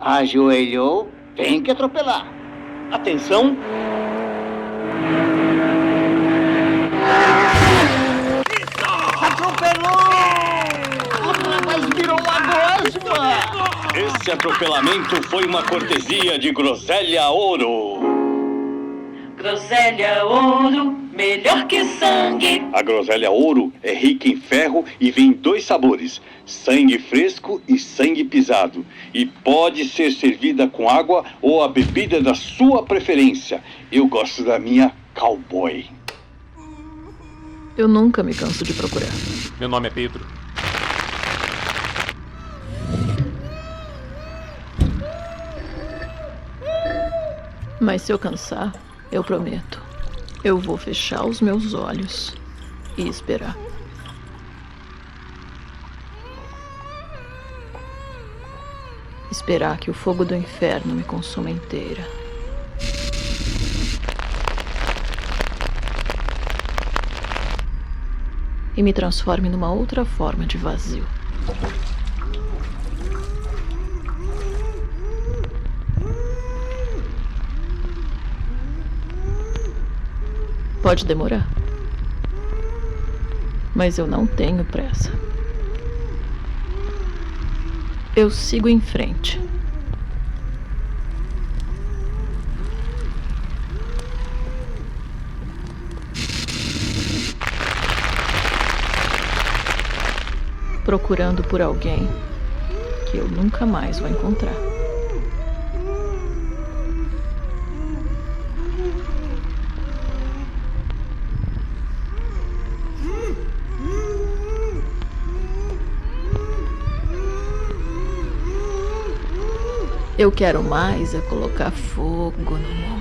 Ajoelhou, tem que atropelar. Atenção! Atropelou! Mas virou uma gosma! Esse atropelamento foi uma cortesia de Groselha Ouro. Groselha Ouro, melhor que sangue. A Groselha Ouro é rica em ferro e vem em 2 sabores, sangue fresco e sangue pisado. E pode ser servida com água ou a bebida da sua preferência. Eu gosto da minha cowboy. Eu nunca me canso de procurar. Meu nome é Pedro. Mas se eu cansar, eu prometo, eu vou fechar os meus olhos e esperar. Esperar que o fogo do inferno me consuma inteira. E me transforme numa outra forma de vazio. Pode demorar, mas eu não tenho pressa. Eu sigo em frente. Procurando por alguém que eu nunca mais vou encontrar. Eu quero mais é colocar fogo no mundo.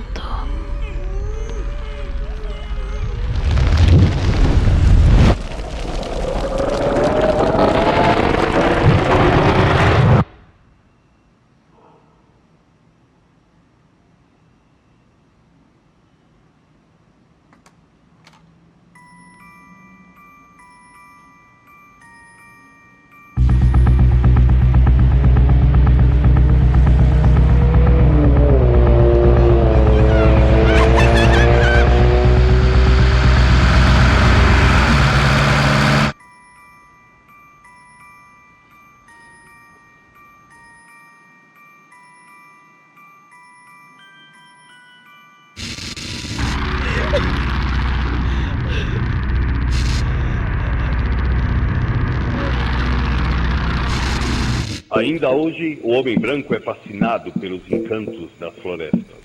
Ainda hoje, o homem branco é fascinado pelos encantos das florestas.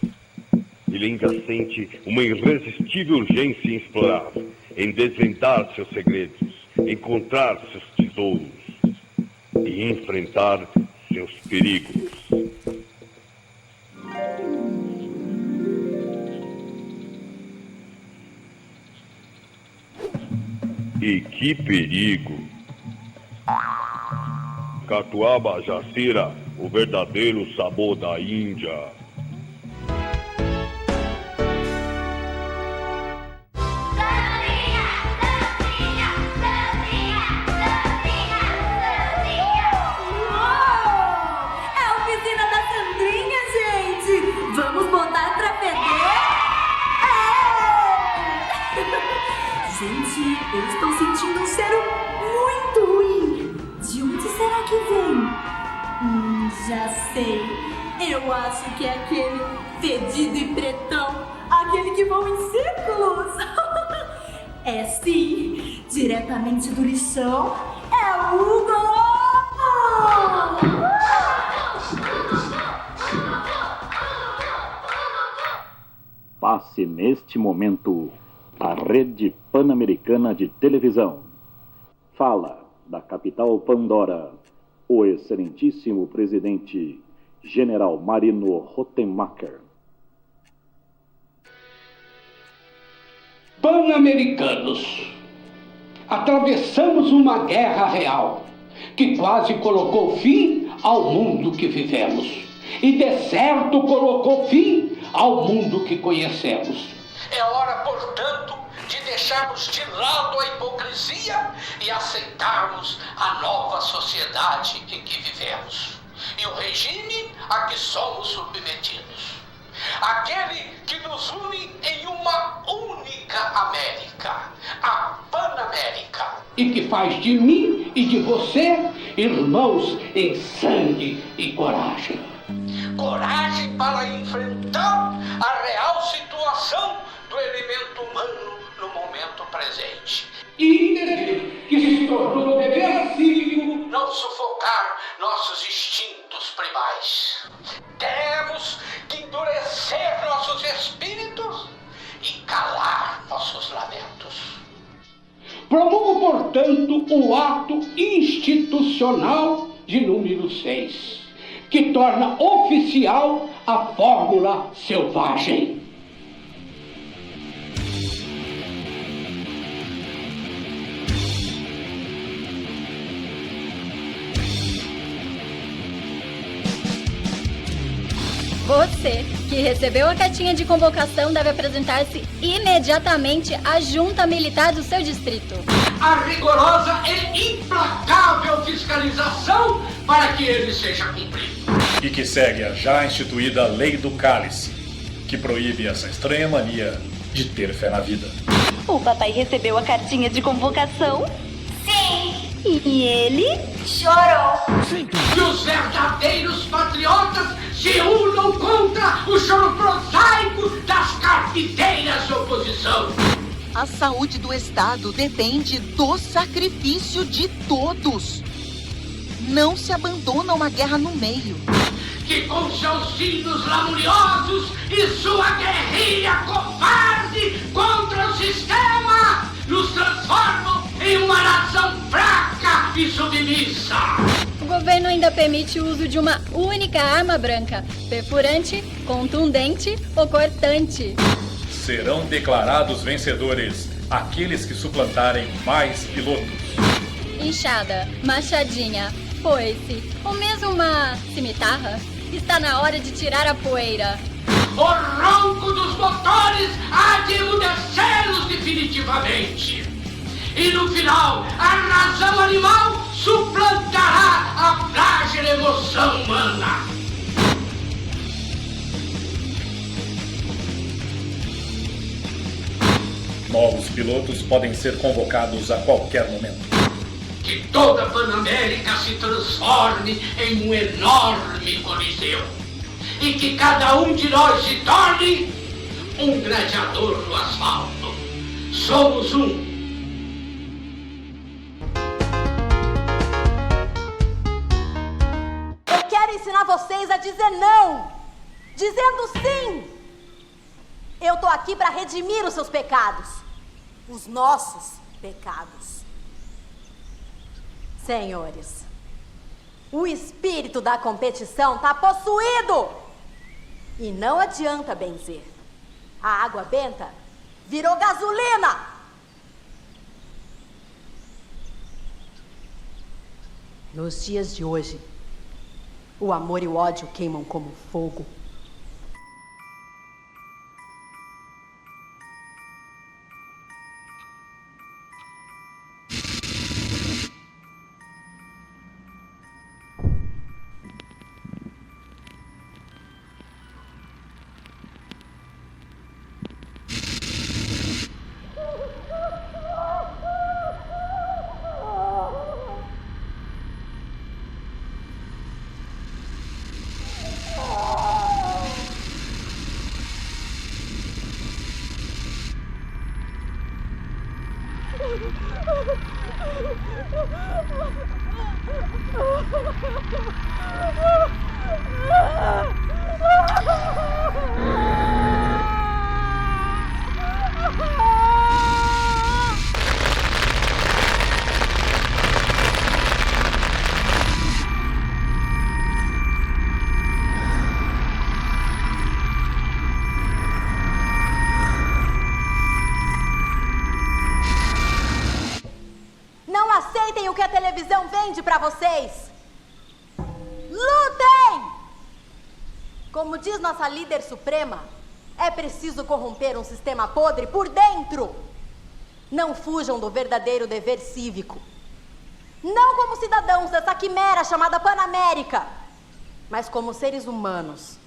Ele ainda sente uma irresistível urgência em explorar, em desvendar seus segredos, encontrar seus tesouros e enfrentar seus perigos. E que perigo! Catuaba Jacira, o verdadeiro sabor da Índia. Gente, eu estou sentindo um cheiro muito ruim. De onde será que vem? Já sei. Eu acho que é aquele fedido e pretão. Aquele que voa em círculos. É sim, diretamente do lixão. É o Hugo! Passe neste momento a Rede Pan-Americana de Televisão. Fala da capital Pandora, o excelentíssimo presidente General Marino Rottenmacher. Pan-americanos, atravessamos uma guerra real que quase colocou fim ao mundo que vivemos e de certo colocou fim ao mundo que conhecemos. É hora, portanto, de deixarmos de lado a hipocrisia e aceitarmos a nova sociedade em que vivemos. e o regime a que somos submetidos. Aquele que nos une em uma única América, a Panamérica. E que faz de mim e de você irmãos em sangue e coragem. Coragem para enfrentar a real situação do elemento humano no momento presente. E que se tornou dever cívico não sufocar nossos instintos primais. Temos que endurecer nossos espíritos e calar nossos lamentos. Promovo, portanto, o ato institucional de número 6, que torna oficial a fórmula selvagem. Você, que recebeu a cartinha de convocação, deve apresentar-se imediatamente à junta militar do seu distrito. A rigorosa e implacável fiscalização para que ele seja cumprido. E que segue a já instituída Lei do Cálice, que proíbe essa estranha mania de ter fé na vida. O papai recebeu a cartinha de convocação? Sim. E ele? Chorou. Sim. E os verdadeiros patriotas se unam contra o choro prosaico das carpideiras da oposição. A saúde do Estado depende do sacrifício de todos. Não se abandona uma guerra no meio. Que com seus hinos lamuniosos e sua guerrilha covarde contra o sistema nos transformam em uma nação fraca e submissa. O governo ainda permite o uso de uma única arma branca, perfurante, contundente ou cortante. Serão declarados vencedores aqueles que suplantarem mais pilotos. Enxada, machadinha, foice ou mesmo uma cimitarra. Está na hora de tirar a poeira. O ronco dos motores há de emudecê-los definitivamente. E no final, a razão animal suplantará a frágil emoção humana. Novos pilotos podem ser convocados a qualquer momento. Que toda a Panamérica se transforme em um enorme coliseu. E que cada um de nós se torne um gladiador no asfalto. Somos um. Eu quero ensinar vocês a dizer não, dizendo sim. Eu tô aqui para redimir os seus pecados, os nossos pecados. Senhores, o espírito da competição tá possuído e não adianta benzer. A água benta virou gasolina. Nos dias de hoje, o amor e o ódio queimam como fogo. Aceitem o que a televisão vende pra vocês. Lutem! Como diz nossa líder suprema, é preciso corromper um sistema podre por dentro. Não fujam do verdadeiro dever cívico. Não como cidadãos dessa quimera chamada Panamérica. Mas como seres humanos,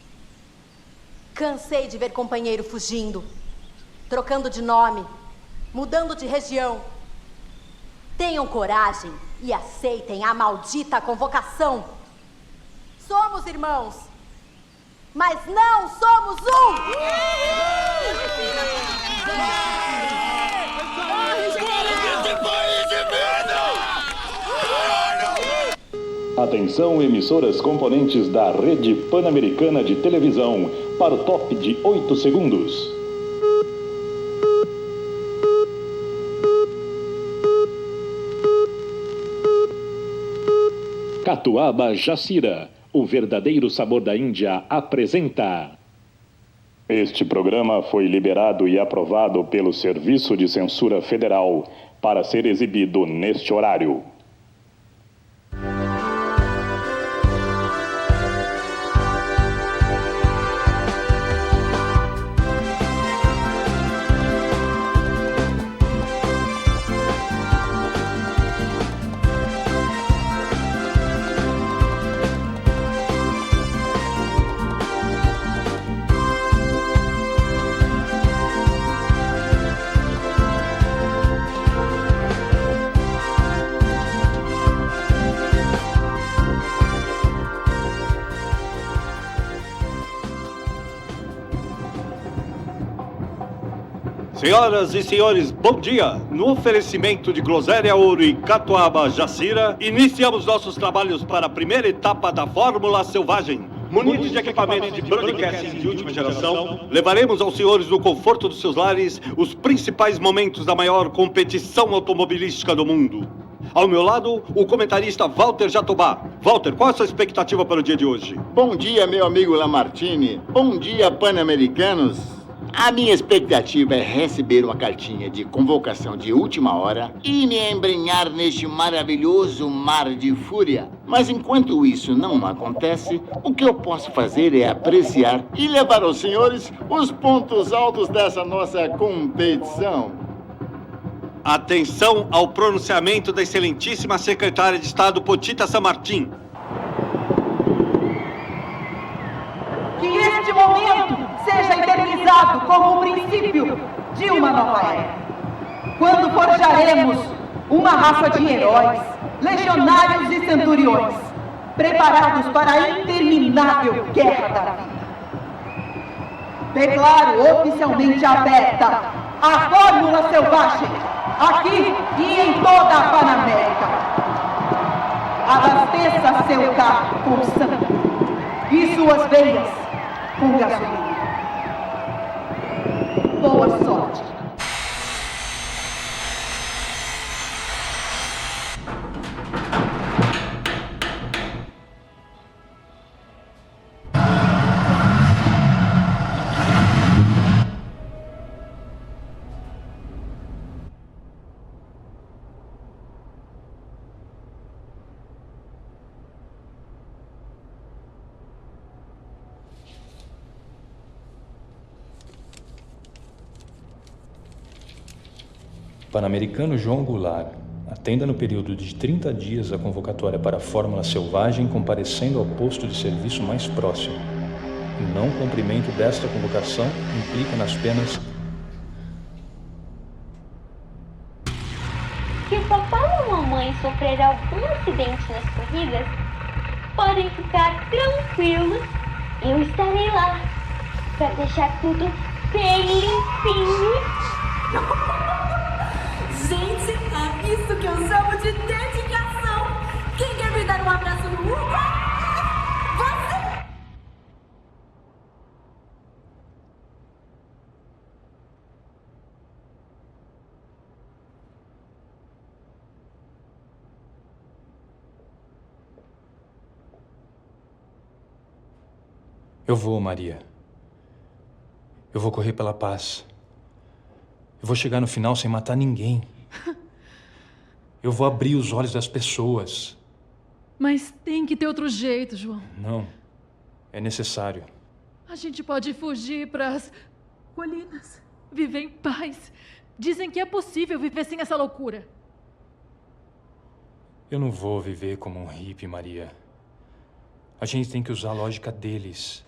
cansei de ver companheiro fugindo, trocando de nome, mudando de região. Tenham coragem e aceitem a maldita convocação. Somos irmãos, mas não somos um! Atenção, emissoras componentes da Rede Pan-Americana de Televisão, para o top de 8 segundos. Catuaba Jacira, o verdadeiro sabor da Índia, apresenta... Este programa foi liberado e aprovado pelo Serviço de Censura Federal para ser exibido neste horário. Senhoras e senhores, bom dia! No oferecimento de Groselha Ouro e Catuaba Jacira, iniciamos nossos trabalhos para a primeira etapa da Fórmula Selvagem. Munidos de equipamentos de broadcasting de última geração, levaremos aos senhores no conforto dos seus lares os principais momentos da maior competição automobilística do mundo. Ao meu lado, o comentarista Walter Jatobá. Walter, qual é a sua expectativa para o dia de hoje? Bom dia, meu amigo Lamartine. Bom dia, pan-americanos. A minha expectativa é receber uma cartinha de convocação de última hora e me embrenhar neste maravilhoso mar de fúria. Mas enquanto isso não acontece, o que eu posso fazer é apreciar e levar aos senhores os pontos altos dessa nossa competição. Atenção ao pronunciamento da excelentíssima secretária de Estado Potita Samartim. Que este momento seja eternizado como o princípio de uma nova era. Quando forjaremos uma raça de heróis, legionários e centuriões, preparados para a interminável guerra da vida. Declaro oficialmente aberta a Fórmula Selvagem, aqui e em toda a Panamérica. Abasteça seu carro com sangue e suas veias com gasolina. Boa sorte. Pan-americano João Goulart atenda no período de 30 dias a convocatória para a Fórmula Selvagem, comparecendo ao posto de serviço mais próximo. O não cumprimento desta convocação implica nas penas... Se papai ou mamãe sofrer algum acidente nas corridas, podem ficar tranquilos, eu estarei lá para deixar tudo bem limpinho. Gente, é isso que eu chamo de dedicação. Quem quer me dar um abraço no Uba? Você! Eu vou, Maria. Eu vou correr pela paz. Eu vou chegar no final sem matar ninguém. Eu vou abrir os olhos das pessoas. Mas tem que ter outro jeito, João. Não. É necessário. A gente pode fugir para as colinas, viver em paz. Dizem que é possível viver sem essa loucura. Eu não vou viver como um hippie, Maria. A gente tem que usar a lógica deles.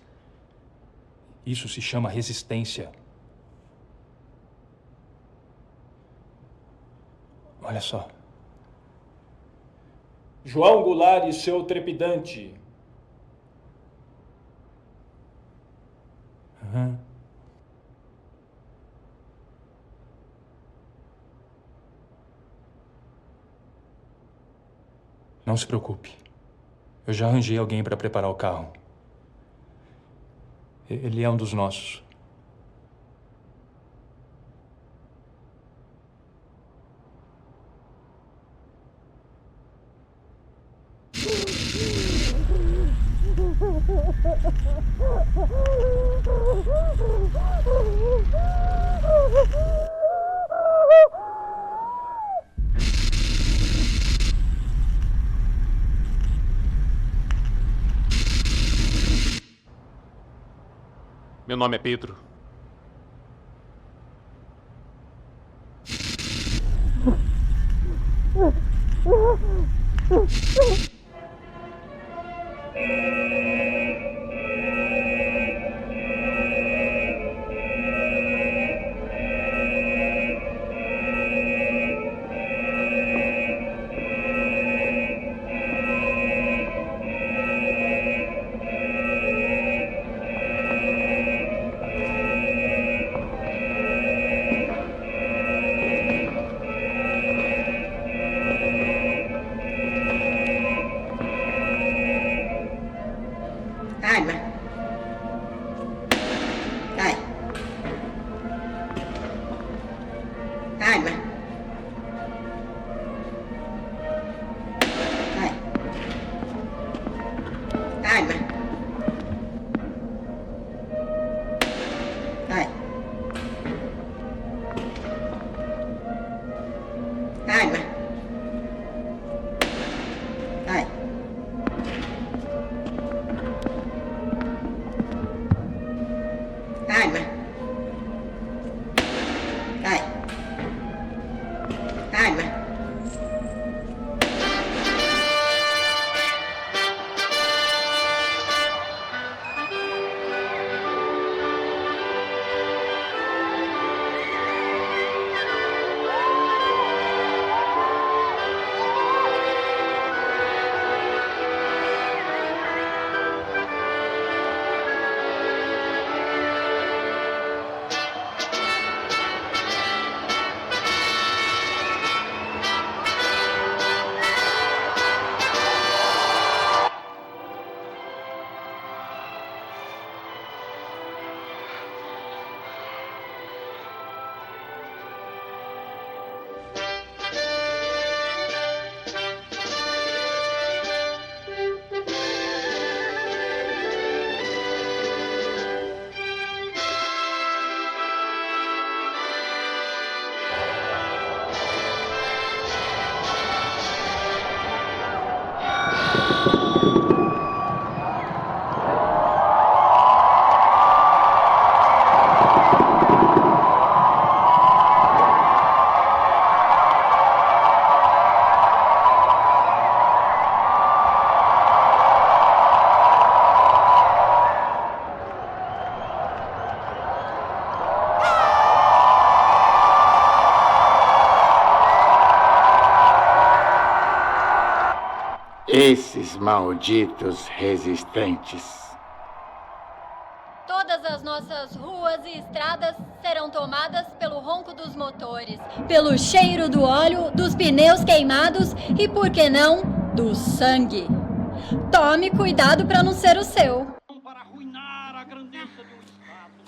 Isso se chama resistência. Olha só. João Goulart e seu trepidante. Não se preocupe. Eu já arranjei alguém para preparar o carro. Ele é um dos nossos. Meu nome é Pedro. Esses malditos resistentes. Todas as nossas ruas e estradas serão tomadas pelo ronco dos motores, pelo cheiro do óleo, dos pneus queimados e, por que não, do sangue. Tome cuidado para não ser o seu. Para arruinar a grandeza de um Estado,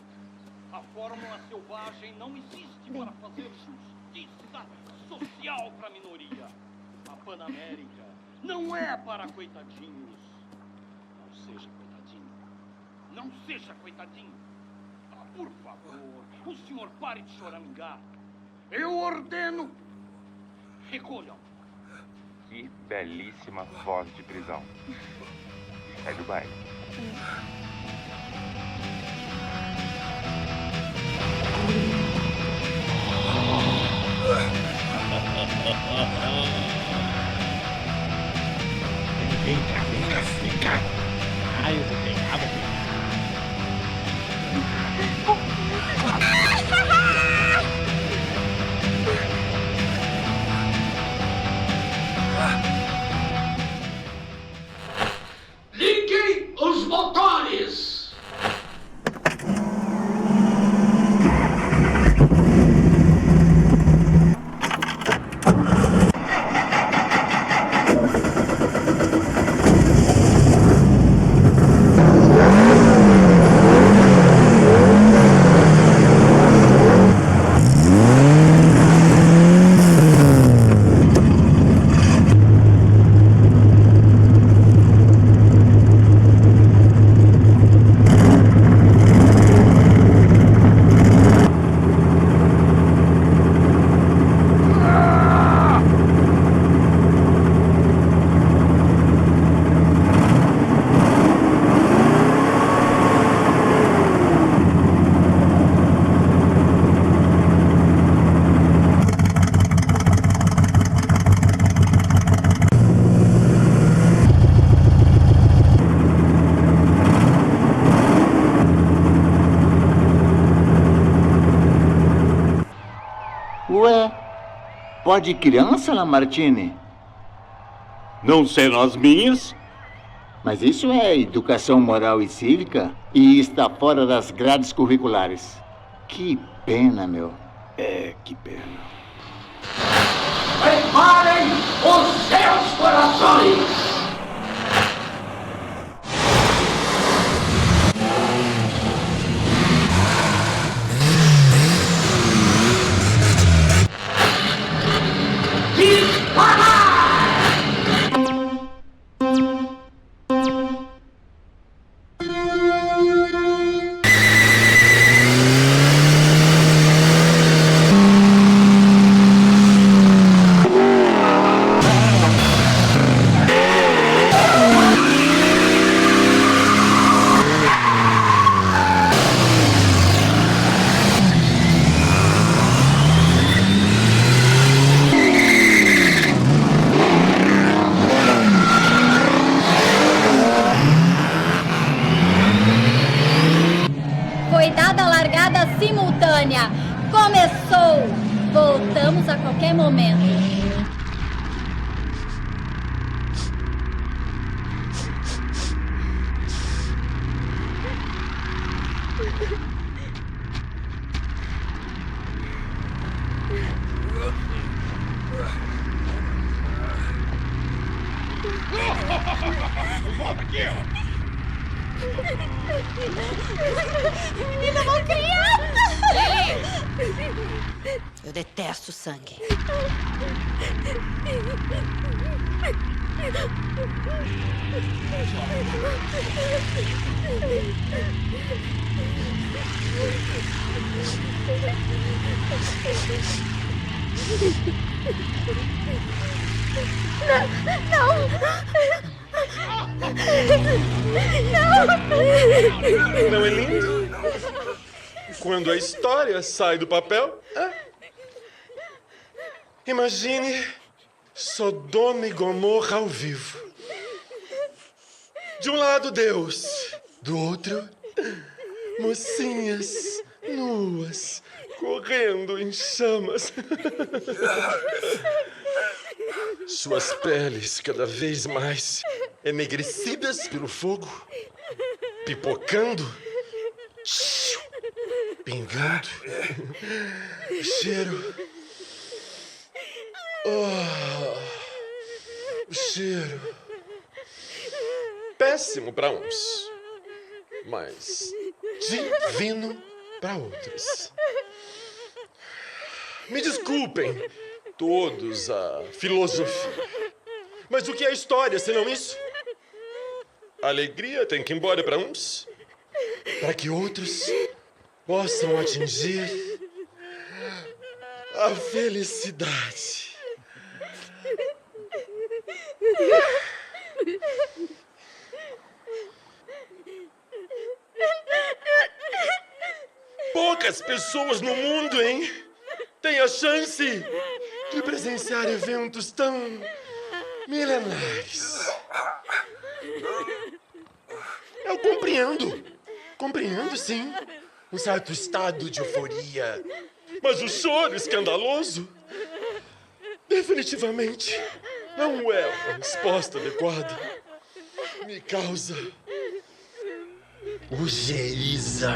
a fórmula selvagem não existe para fazer justiça social para a minoria. A Panamérica não é para coitadinhos. Não seja coitadinho. Não seja coitadinho. Ah, por favor, o senhor pare de choramingar. Eu ordeno. Recolham. Que belíssima voz de prisão. É do baile. Vem cá. eu vou pegar, Liguem os motores! Ué, pode criança, Lamartine? Não serão as minhas? Mas isso é educação moral e cívica e está fora das grades curriculares. Que pena, meu. É, que pena. Preparem os seus corações! Foi dada a largada simultânea. Começou! Voltamos a qualquer momento. Volta aqui, ó! Menina malcriada! Eu detesto sangue. Não é lindo? Quando a história sai do papel. Imagine Sodoma e Gomorra ao vivo. De um lado, Deus. Do outro, mocinhas nuas, correndo em chamas. Suas peles cada vez mais enegrecidas pelo fogo, pipocando, pingando, o cheiro. O cheiro. Péssimo para uns, mas divino para outros. Me desculpem, todos a filosofia. Mas o que é história, senão isso? A alegria tem que ir embora para uns, para que outros possam atingir a felicidade. Poucas pessoas no mundo, hein, têm a chance de presenciar eventos tão milenares. Compreendo. Compreendo, sim. Um certo estado de euforia. Mas o choro escandaloso definitivamente não é a resposta adequada. Me causa ojeriza.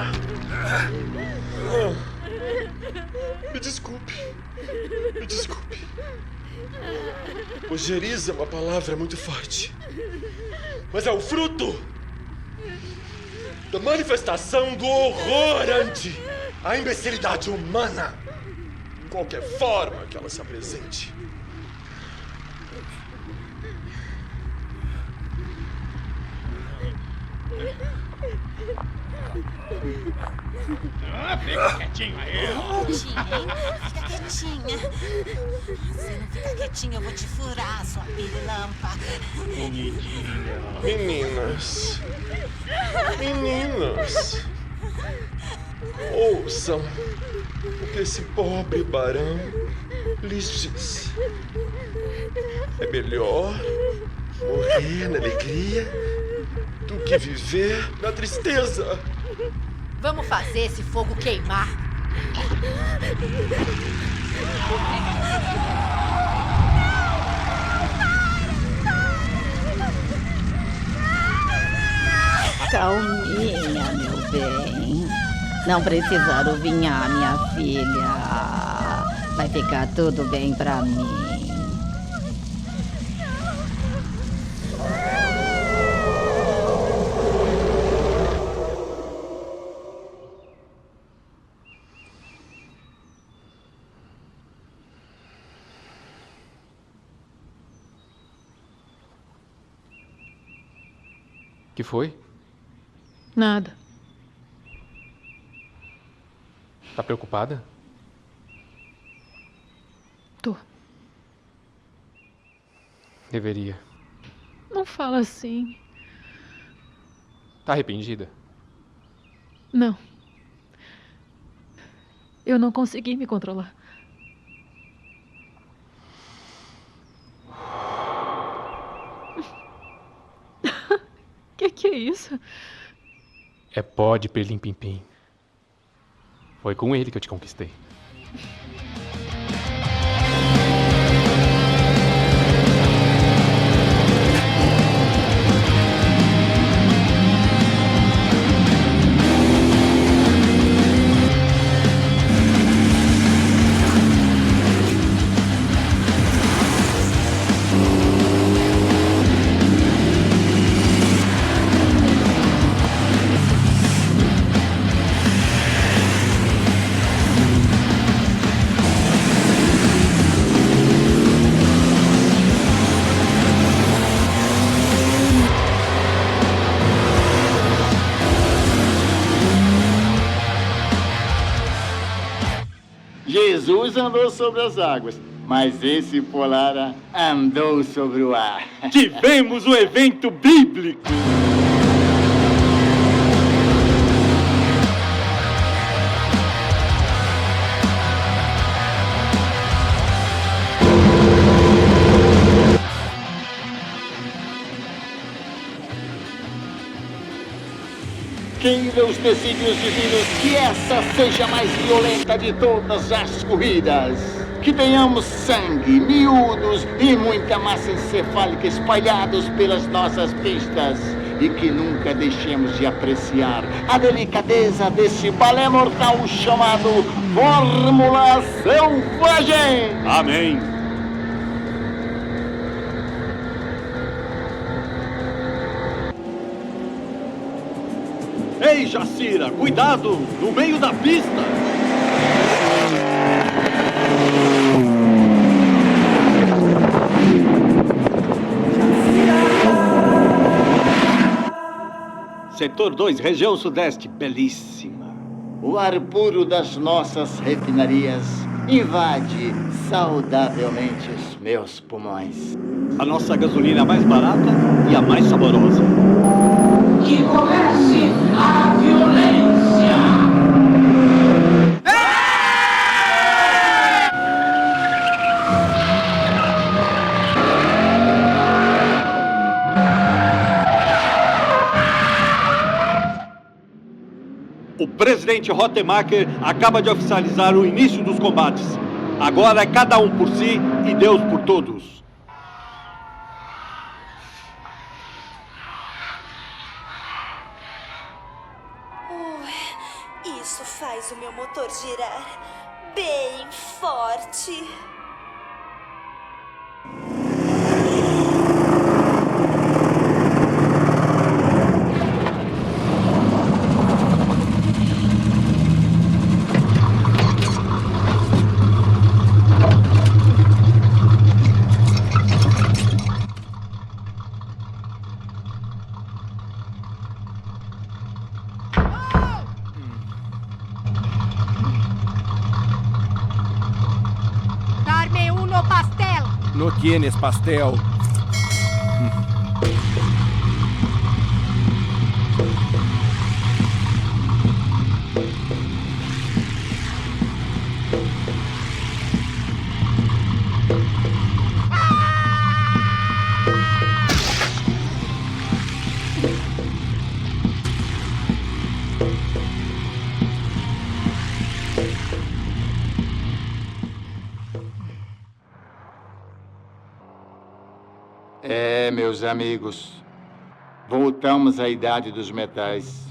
Me desculpe. Me desculpe. Ojeriza é uma palavra muito forte. Mas é o fruto da manifestação do horror ante a imbecilidade humana, em qualquer forma que ela se apresente. Fica quietinho aí. Fica quietinha. Se não ficar quietinha, eu vou te furar, sua pirilampa. Meninas. Meninas. Ouçam o que esse pobre barão lhes diz. É melhor morrer na alegria do que viver na tristeza. Vamos fazer esse fogo queimar. Calminha, meu bem. Não precisa aruvinhar, minha filha. Vai ficar tudo bem pra mim. Que foi? Nada. Tá preocupada? Tô. Deveria. Não fala assim. Tá arrependida? Não. Eu não consegui me controlar. Que é isso? É pó de pirlim-pim-pim. Foi com ele que eu te conquistei. Jesus andou sobre as águas, mas esse Polara andou sobre o ar. Tivemos um evento bíblico. Queira os desígnios divinos que essa seja a mais violenta de todas as corridas. Que tenhamos sangue, miúdos e muita massa encefálica espalhados pelas nossas pistas. E que nunca deixemos de apreciar a delicadeza desse balé mortal chamado Fórmula Selvagem. Amém. Ei, Jacira, cuidado! No meio da pista! Setor 2, região sudeste, belíssima. O ar puro das nossas refinarias invade saudavelmente os meus pulmões. A nossa gasolina mais barata e a mais saborosa. Que comece a violência! O presidente Rotemacher acaba de oficializar o início dos combates. Agora é cada um por si e Deus por todos. Isso faz o meu motor girar bem forte. No tienes pastel. Meus amigos, voltamos à idade dos metais.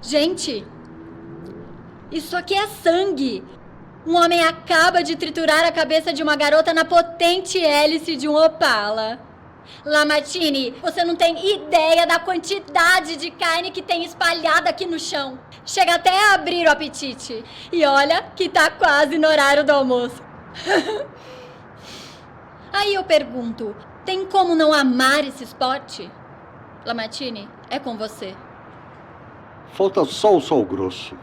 Gente, isso aqui é sangue. Um homem acaba de triturar a cabeça de uma garota na potente hélice de um Opala. Lamartine, você não tem ideia da quantidade de carne que tem espalhada aqui no chão. Chega até a abrir o apetite. E olha que tá quase no horário do almoço. Aí eu pergunto, tem como não amar esse esporte? Lamartine, é com você. Falta só o sal grosso.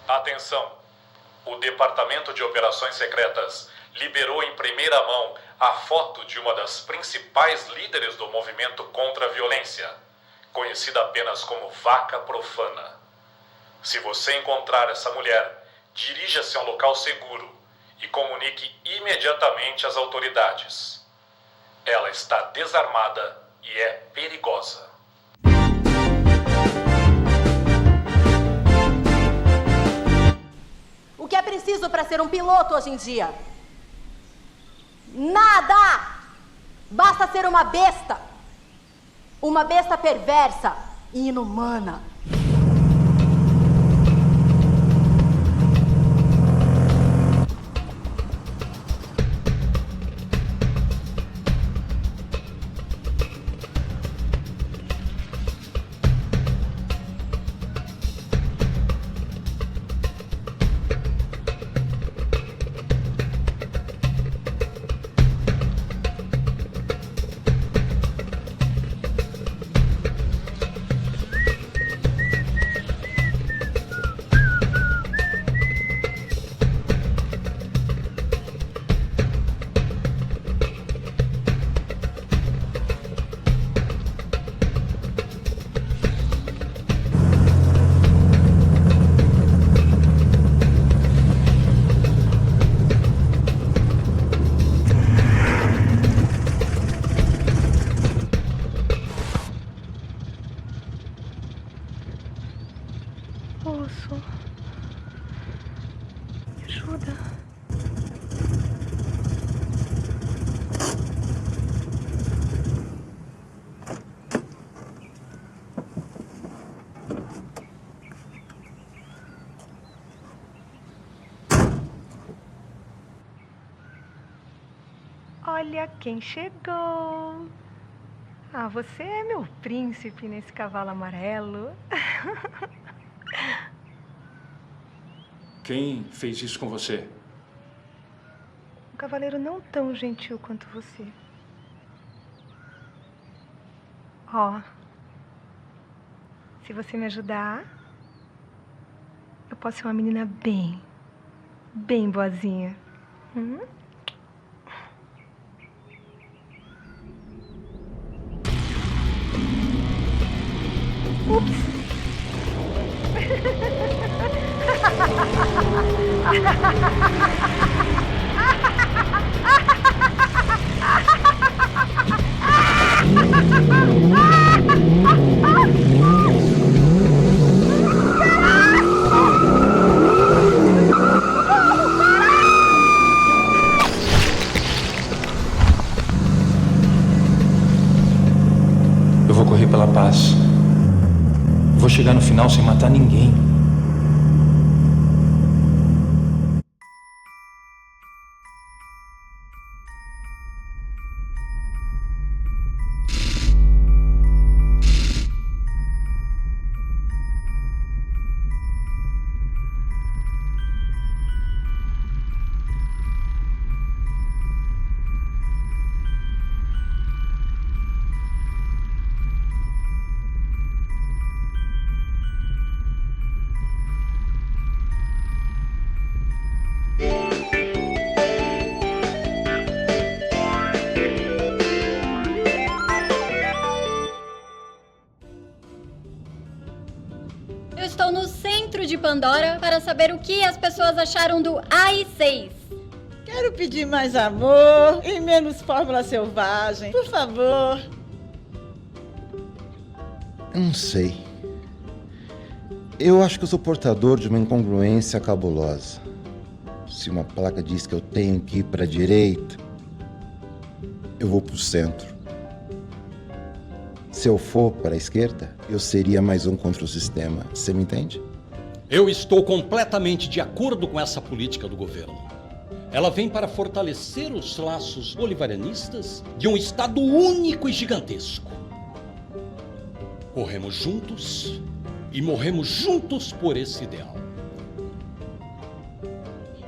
Atenção! O Departamento de Operações Secretas liberou em primeira mão a foto de uma das principais líderes do movimento contra a violência, conhecida apenas como Vaca Profana. Se você encontrar essa mulher, dirija-se a um local seguro e comunique imediatamente às autoridades. Ela está desarmada e é perigosa. O que é preciso para ser um piloto hoje em dia? Nada! Basta ser uma besta. Uma besta perversa e inumana. poço. Me ajuda. Olha quem chegou. Ah, você é meu príncipe nesse cavalo amarelo. Quem fez isso com você? Um cavaleiro não tão gentil quanto você. Ó, se você me ajudar, eu posso ser uma menina bem boazinha. Ups! Eu vou correr pela paz. Vou chegar no final sem matar ninguém. Eu estou no centro de Pandora para saber o que as pessoas acharam do AI-6. Quero pedir mais amor e menos fórmula selvagem, por favor. Eu não sei. Eu acho que eu sou portador de uma incongruência cabulosa. Se uma placa diz que eu tenho que ir para a direita, eu vou para o centro. Se eu for para a esquerda, eu seria mais um contra o sistema. Você me entende? Eu estou completamente de acordo com essa política do governo. Ela vem para fortalecer os laços bolivarianistas de um Estado único e gigantesco. Corremos juntos e morremos juntos por esse ideal.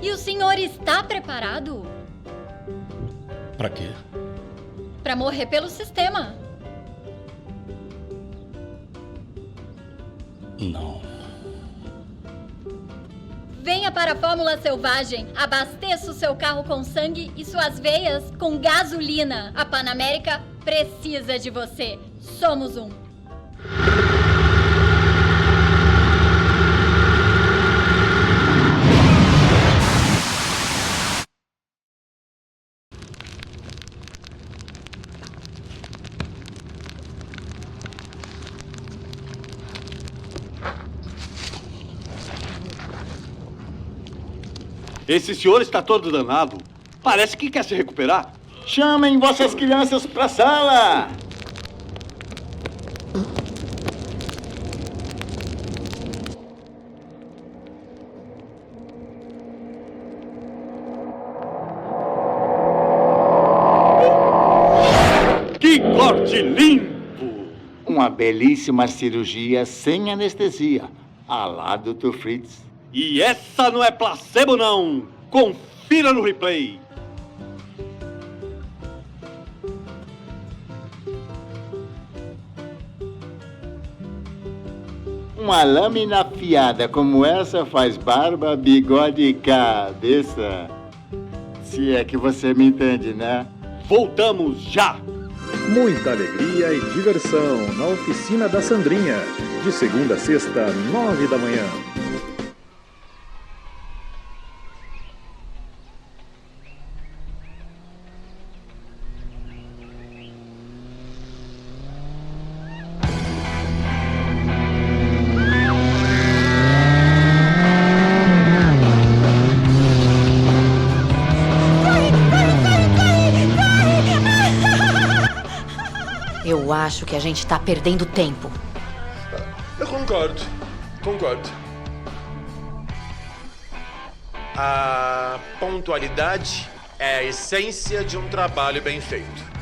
E o senhor está preparado? Para quê? Para morrer pelo sistema. Não. Venha para a Fórmula Selvagem. Abasteça o seu carro com sangue e suas veias com gasolina. A Panamérica precisa de você. Somos um. Esse senhor está todo danado. Parece que quer se recuperar. Chamem vossas crianças para a sala! Que corte limpo! Uma belíssima cirurgia sem anestesia. A lá, Dr. Fritz. E essa não é placebo, não! Confira no replay! Uma lâmina afiada como essa faz barba, bigode e cabeça. Se é que você me entende, né? Voltamos já! Muita alegria e diversão na Oficina da Sandrinha. De segunda a sexta, 9 da manhã. acho que a gente tá perdendo tempo. Eu concordo. A pontualidade é a essência de um trabalho bem feito.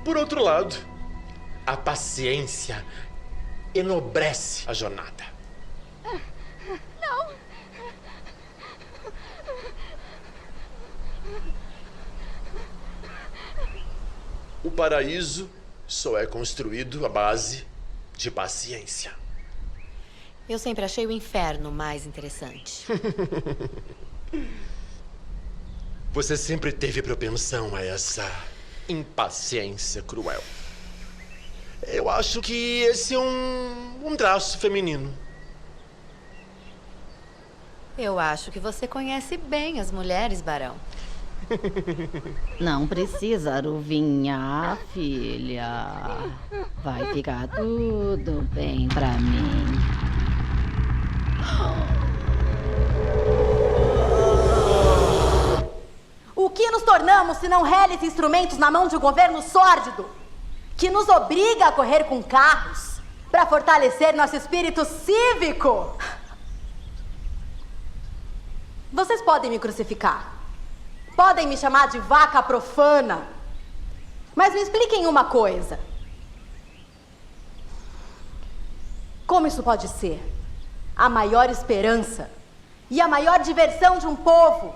Por outro lado, a paciência enobrece a jornada. Não. O paraíso só é construído à base de paciência. Eu sempre achei o inferno mais interessante. Você sempre teve propensão a essa impaciência cruel. Eu acho que esse é um traço feminino. Eu acho que você conhece bem as mulheres, Barão. Não precisa aruvinhar, filha. Vai ficar tudo bem pra mim. O que nos tornamos se não réis instrumentos na mão de um governo sórdido que nos obriga a correr com carros para fortalecer nosso espírito cívico? Vocês podem me crucificar. Podem me chamar de vaca profana. Mas me expliquem uma coisa. Como isso pode ser a maior esperança e a maior diversão de um povo?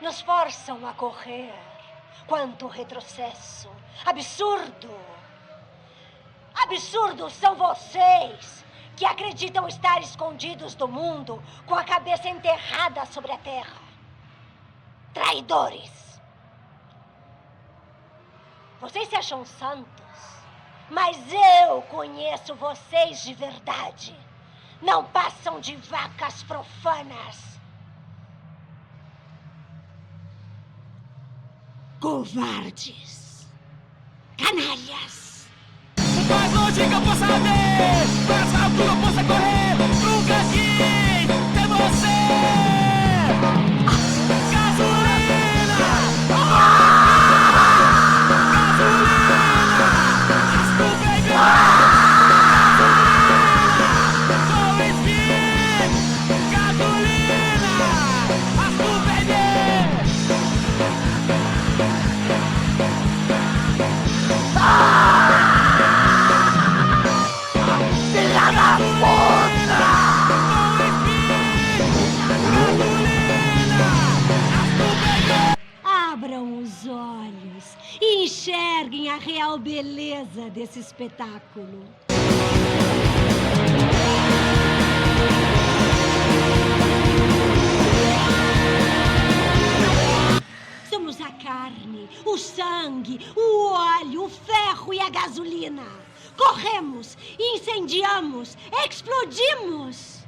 Nos forçam a correr. Quanto retrocesso! Absurdo! Absurdos são vocês que acreditam estar escondidos do mundo com a cabeça enterrada sobre a terra. Traidores! Vocês se acham santos, mas eu conheço vocês de verdade. Não passam de vacas profanas. Covardes! Canalhas! O mais longe que eu possa ver, mais alto que eu possa correr, nunca quis ter você! Gasolina! Gasolina! Desculpa, baby! Gasolina! Sou espinho! Gasolina! Desculpa, baby! Filha da puta! Abram os olhos e enxerguem a real beleza desse espetáculo. Somos a carne, o sangue, o óleo, o ferro e a gasolina. Corremos, incendiamos, explodimos.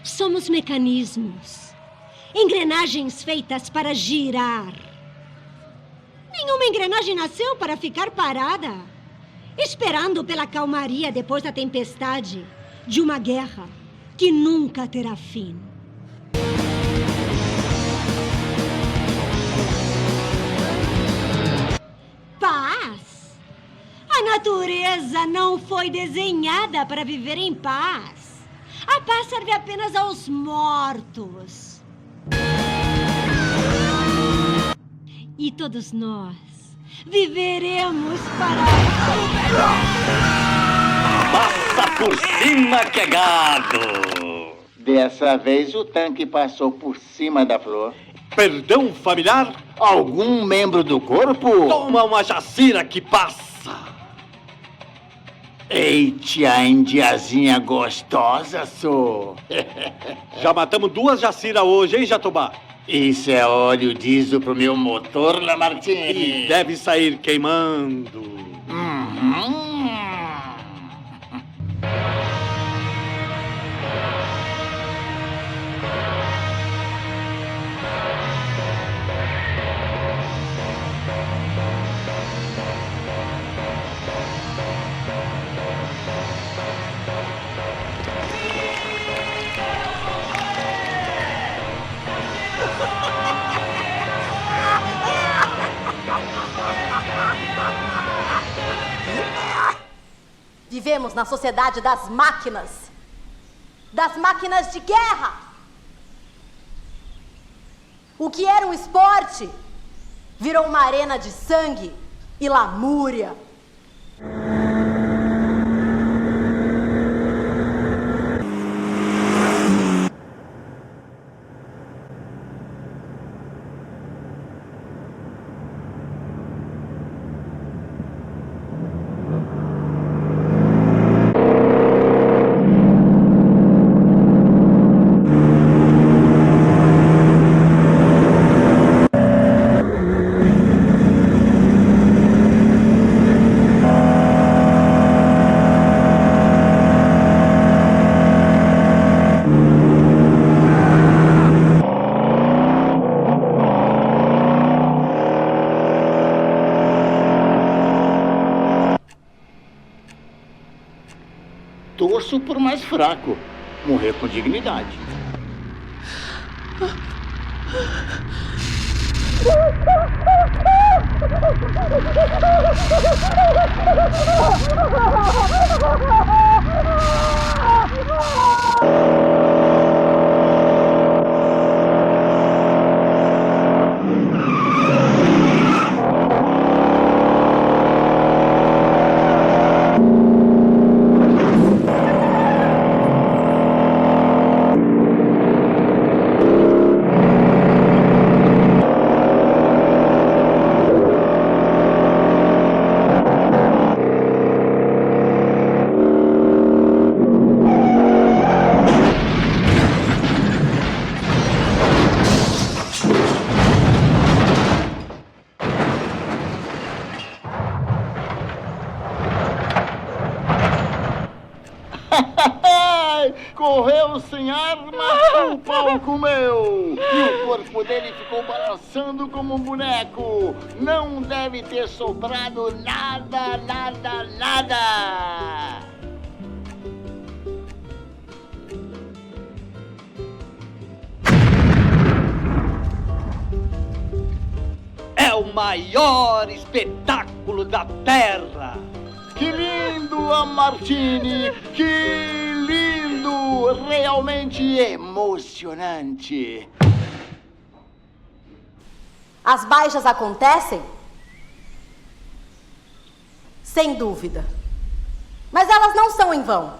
Somos mecanismos, engrenagens feitas para girar. Nenhuma engrenagem nasceu para ficar parada, esperando pela calmaria depois da tempestade de uma guerra que nunca terá fim. Paz? A natureza não foi desenhada para viver em paz. A paz serve apenas aos mortos. E todos nós viveremos para o melhor. Passa por cima, que é gado! Dessa vez o tanque passou por cima da flor. Perdão, familiar? Algum membro do corpo? Toma uma jacira que passa! Eita, indiazinha gostosa, sou. Já matamos 2 jaciras hoje, hein, Jatobá? Isso é óleo diesel pro meu motor, Lamartine. E deve sair queimando. vivemos na sociedade das máquinas de guerra. O que era um esporte virou uma arena de sangue e lamúria. Torço por mais fraco. Morrer com dignidade. Correu sem arma, o pau comeu. E o corpo dele ficou balançando como um boneco. Não deve ter sobrado nada, nada, nada. É o maior espetáculo da Terra. Que lindo, Amartine! Que lindo! Realmente emocionante! As baixas acontecem? Sem dúvida. Mas elas não são em vão.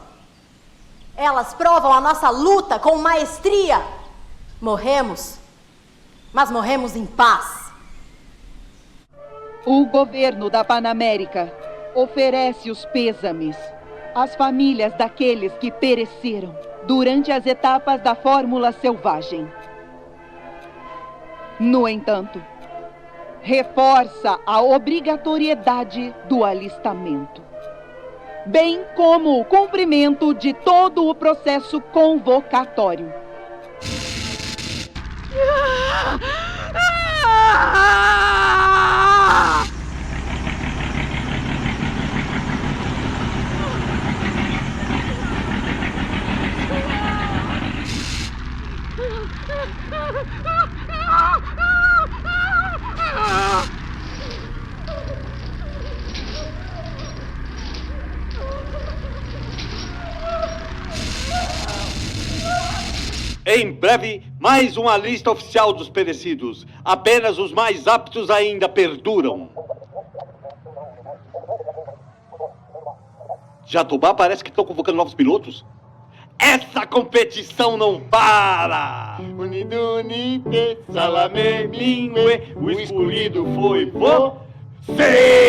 Elas provam a nossa luta com maestria. Morremos, mas morremos em paz. O governo da Panamérica oferece os pêsames às famílias daqueles que pereceram durante as etapas da Fórmula Selvagem. No entanto, reforça a obrigatoriedade do alistamento, bem como o cumprimento de todo o processo convocatório. Em breve, mais uma lista oficial dos perecidos. Apenas os mais aptos ainda perduram. Jatobá parece que estão convocando novos pilotos. Essa competição não para! Unidunite, salame, mingue, o escolhido foi você!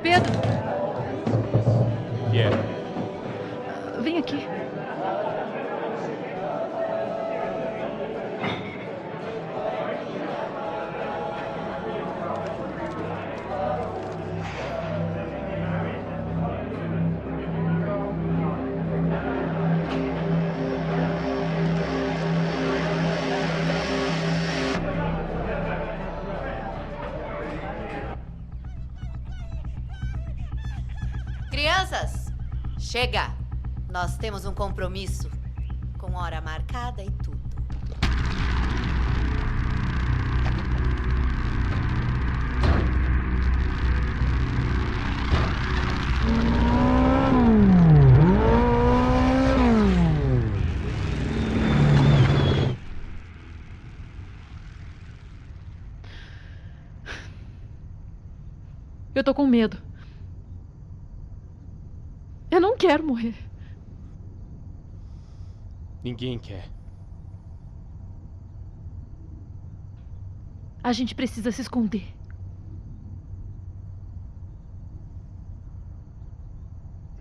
Pedro, Yeah. vem aqui. Crianças, chega! Nós temos um compromisso, com hora marcada e tudo. Eu tô com medo. Eu não quero morrer. Ninguém quer. A gente precisa se esconder.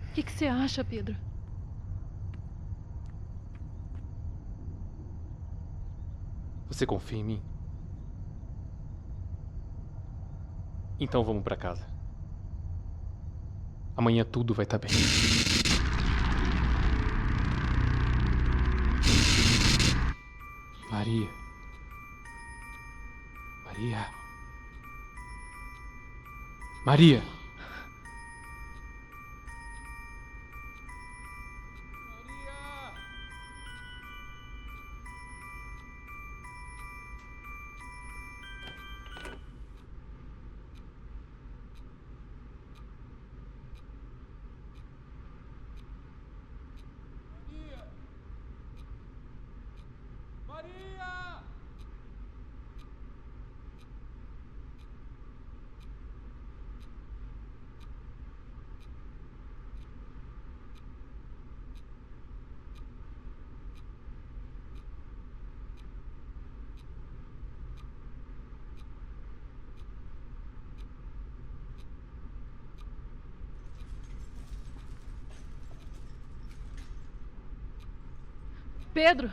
O que você acha, Pedro? Você confia em mim? Então vamos pra casa. Amanhã tudo vai estar bem. Maria. Maria. Maria. Pedro!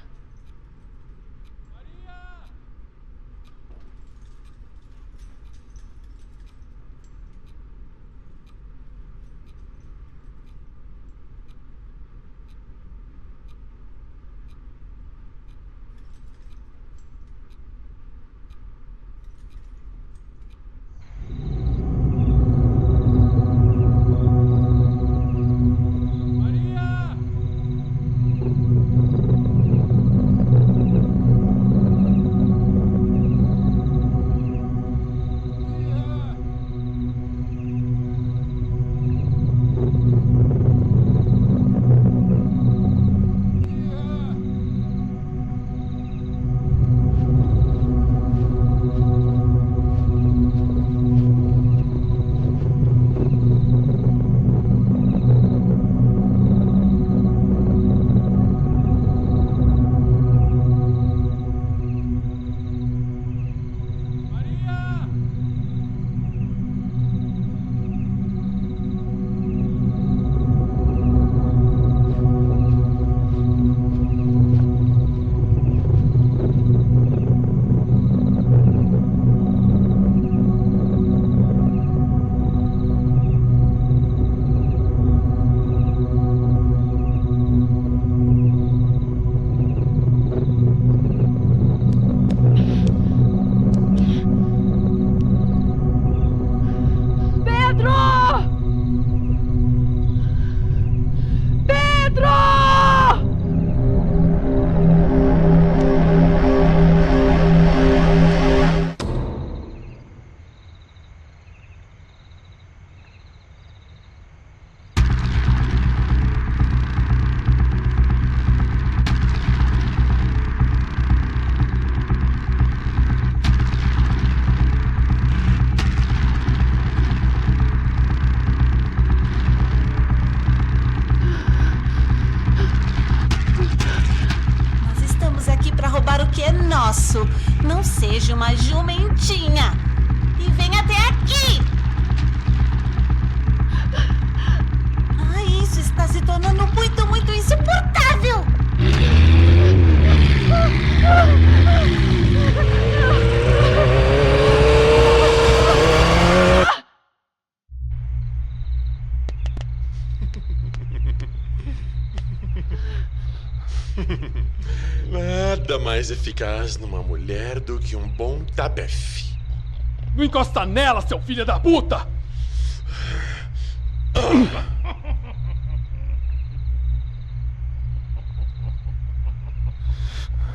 Não seja uma jumentinha. E venha até aqui. Isso está se tornando muito, muito insuportável. Nada mais eficaz numa mulher do que um bom tabefe. Não encosta nela, seu filho da puta!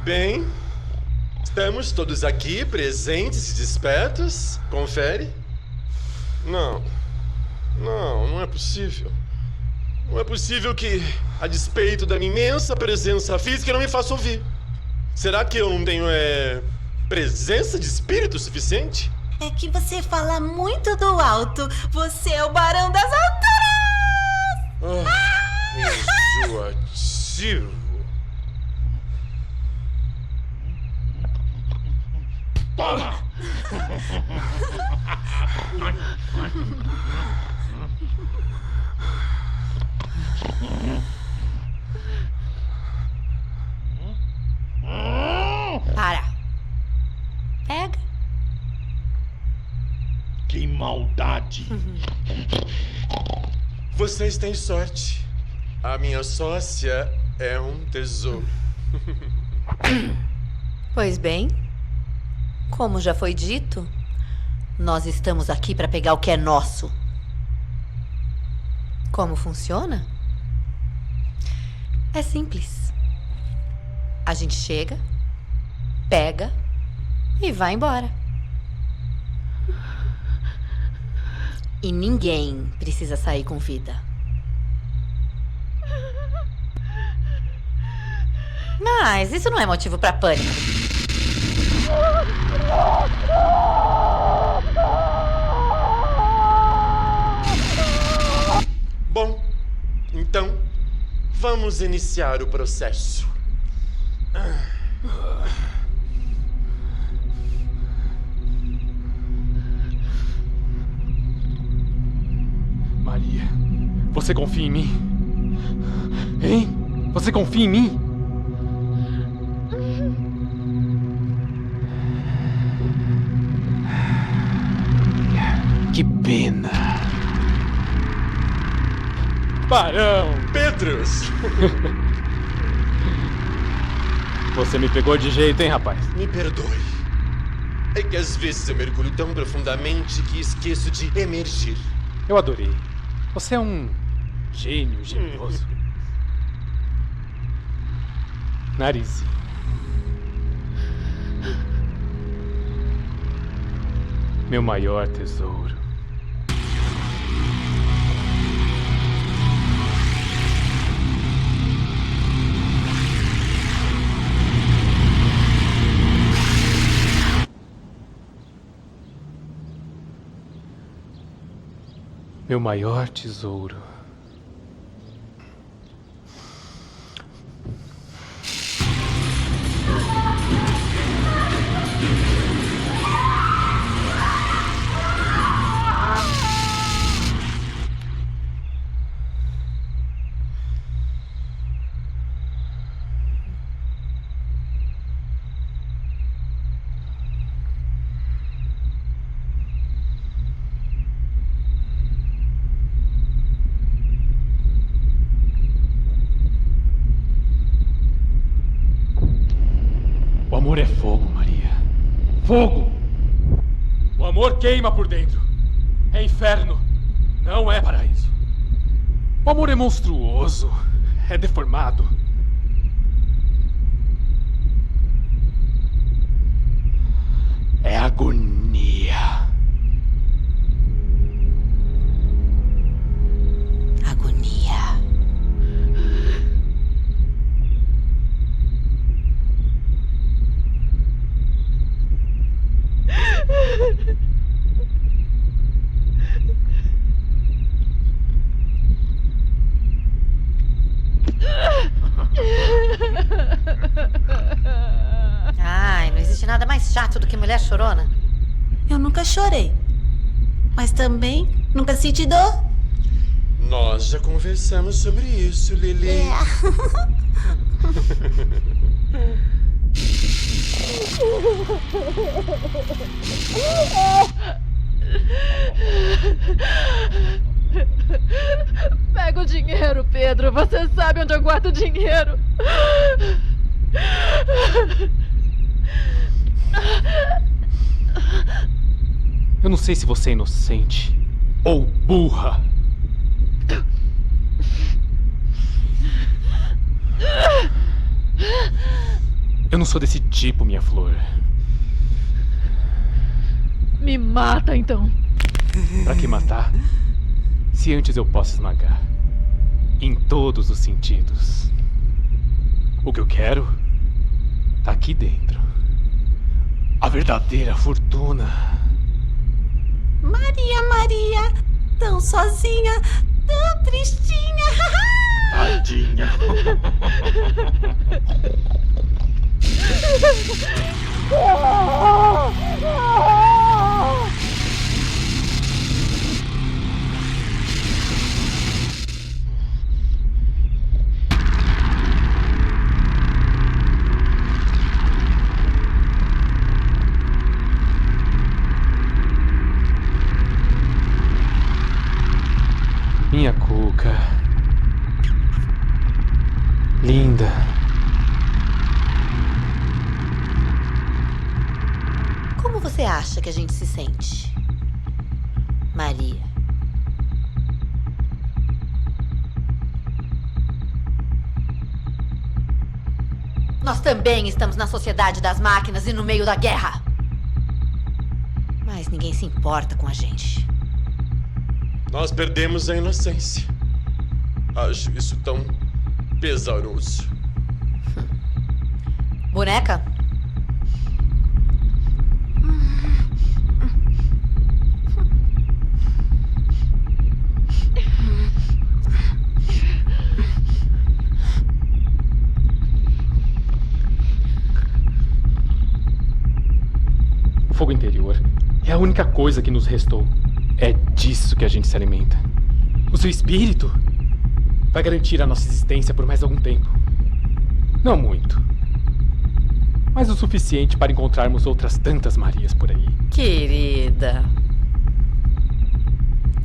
Bem, estamos todos aqui presentes e despertos. Confere? Não é possível. Não é possível que, a despeito da minha imensa presença física, não me faça ouvir. Será que eu não tenho, presença de espírito suficiente? É que você fala muito do alto. Você é o barão das alturas! Enjoativo. Toma! Para. Pega. Que maldade! Vocês têm sorte. A minha sócia é um tesouro. Pois bem, como já foi dito, nós estamos aqui para pegar o que é nosso. Como funciona? É simples. A gente chega, pega e vai embora. E ninguém precisa sair com vida. Mas isso não é motivo para pânico. Bom, então, vamos iniciar o processo. Maria, você confia em mim? Hein? Você confia em mim? Que pena. Barão! Petrus! Você me pegou de jeito, hein, rapaz? Me perdoe. É que às vezes eu mergulho tão profundamente que esqueço de emergir. Eu adorei. Você é um gênio generoso. Narizinho. Meu maior tesouro. Meu maior tesouro. O amor é fogo, Maria. Fogo! O amor queima por dentro. É inferno. Não é paraíso. O amor é monstruoso. É deformado. É agonia. Agonia. Ai, não existe nada mais chato do que mulher chorona. Eu nunca chorei. Mas também nunca senti dor. Nós já conversamos sobre isso, Lili. Pega o dinheiro, Pedro. Você sabe onde eu guardo o dinheiro. Eu não sei se você é inocente ou burra. Eu não sou desse tipo, minha flor. Me mata, então. Pra que matar? Se antes eu posso esmagar. Em todos os sentidos. O que eu quero tá aqui dentro. A verdadeira fortuna. Maria, tão sozinha, tão tristinha. Tadinha. Minha Cuca. Linda. Como você acha que a gente se sente, Maria? Nós também estamos na sociedade das máquinas e no meio da guerra. Mas ninguém se importa com a gente. Nós perdemos a inocência. Acho isso tão pesaroso. Boneca? Fogo interior é a única coisa que nos restou. É disso que a gente se alimenta. O seu espírito vai garantir a nossa existência por mais algum tempo. Não muito, mas o suficiente para encontrarmos outras tantas Marias por aí. Querida,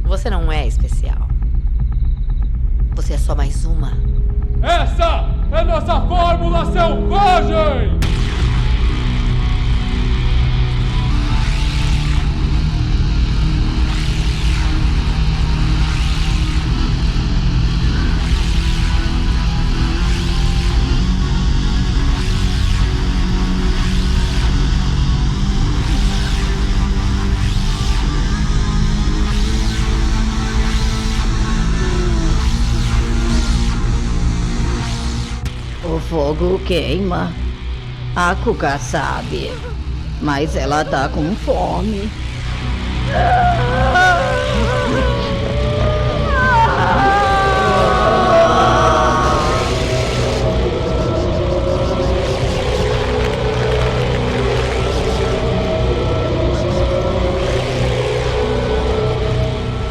você não é especial. Você é só mais uma. Essa é nossa fórmula selvagem! O fogo queima. A Cuca sabe. Mas ela tá com fome.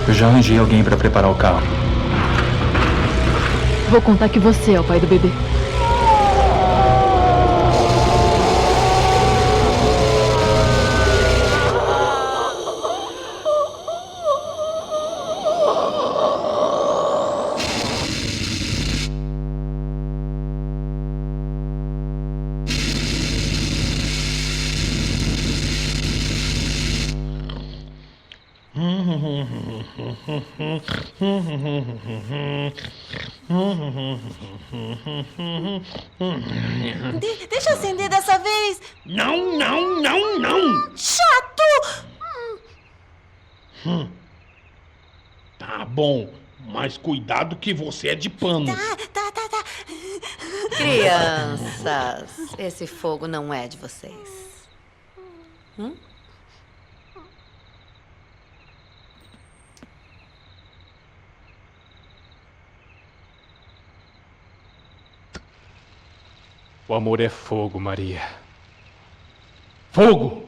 Eu já arranjei alguém para preparar o carro. Vou contar que você é o pai do bebê. Deixa eu acender dessa vez. Não! Chato! Tá bom, mas cuidado que você é de pano. Tá. Crianças, esse fogo não é de vocês. O amor é fogo, Maria. Fogo!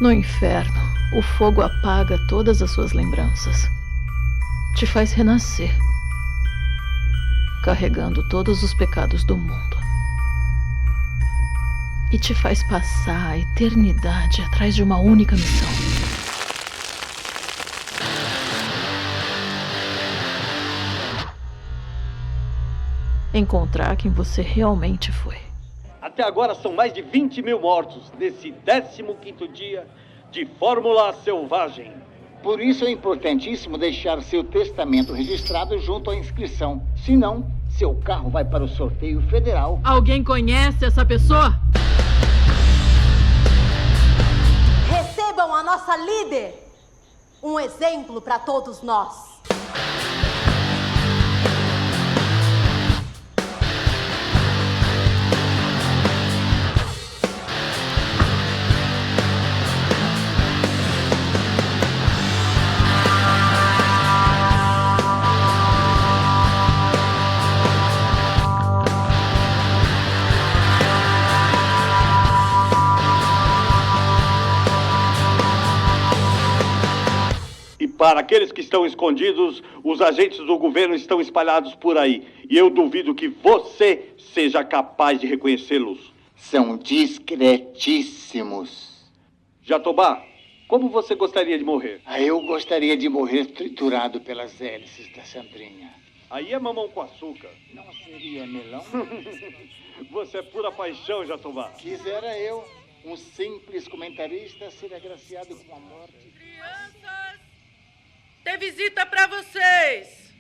No inferno, o fogo apaga todas as suas lembranças. Te faz renascer, carregando todos os pecados do mundo. E te faz passar a eternidade atrás de uma única missão. Encontrar quem você realmente foi. Até agora são mais de 20 mil mortos nesse 15º dia de Fórmula Selvagem. Por isso é importantíssimo deixar seu testamento registrado junto à inscrição. Senão, seu carro vai para o sorteio federal. Alguém conhece essa pessoa? Recebam a nossa líder! Um exemplo para todos nós. Para aqueles que estão escondidos, os agentes do governo estão espalhados por aí. E eu duvido que você seja capaz de reconhecê-los. São discretíssimos. Jatobá, como você gostaria de morrer? Eu gostaria de morrer triturado pelas hélices da Sandrinha. Aí é mamão com açúcar. Não seria melão? Você é pura paixão, Jatobá. Quisera eu, um simples comentarista, ser agraciado com a morte. Crianças! Tem visita para vocês!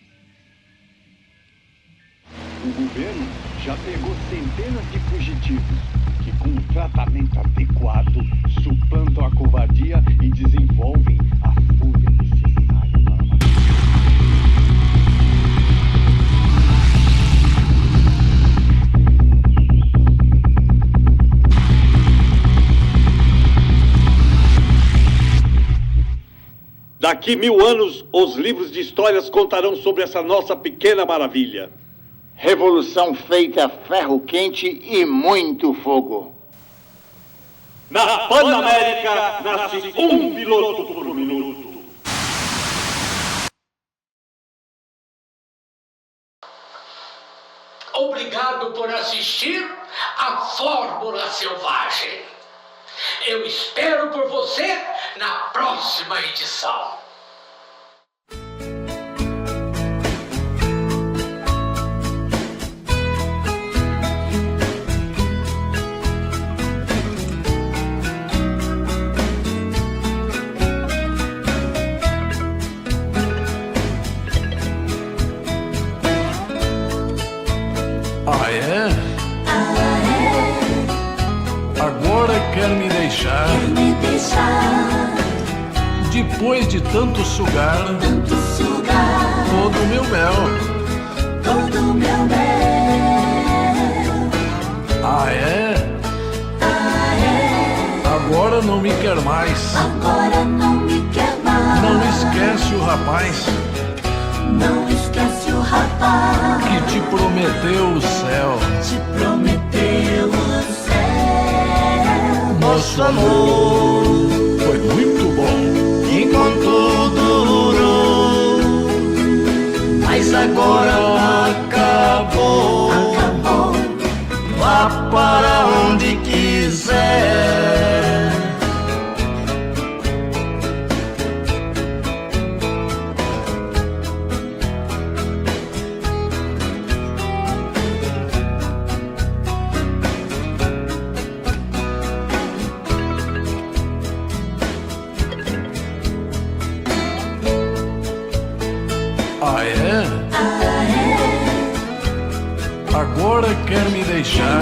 O governo já pegou centenas de fugitivos que, com um tratamento adequado, suplantam a covardia e desenvolvem a fúria necessária para matar. Daqui 1000 anos, os livros de histórias contarão sobre essa nossa pequena maravilha. Revolução feita a ferro quente e muito fogo. Na Panamérica nasce um piloto por minuto. Obrigado por assistir a Fórmula Selvagem. Eu espero por você na próxima edição. Ah, é? Agora quer me deixar. Depois de tanto sugar, todo o meu mel. Ah, é? Agora não me quer mais. Não esquece o rapaz. Não esquece o rapaz que te prometeu o céu. Nosso amor foi muito bom enquanto durou, mas agora acabou. Vá para onde quiser. Ah, é? Agora quer me deixar.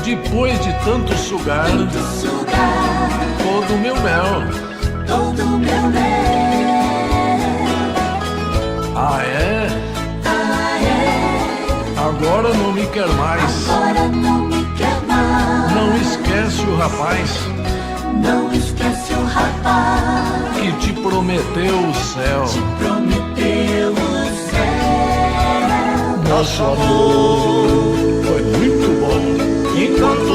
Depois de tanto sugar, todo o meu mel. Ah, é? Agora não me quer mais. Não esquece o rapaz. Não esquece o rapaz que te prometeu o céu. Nosso amor foi muito bom enquanto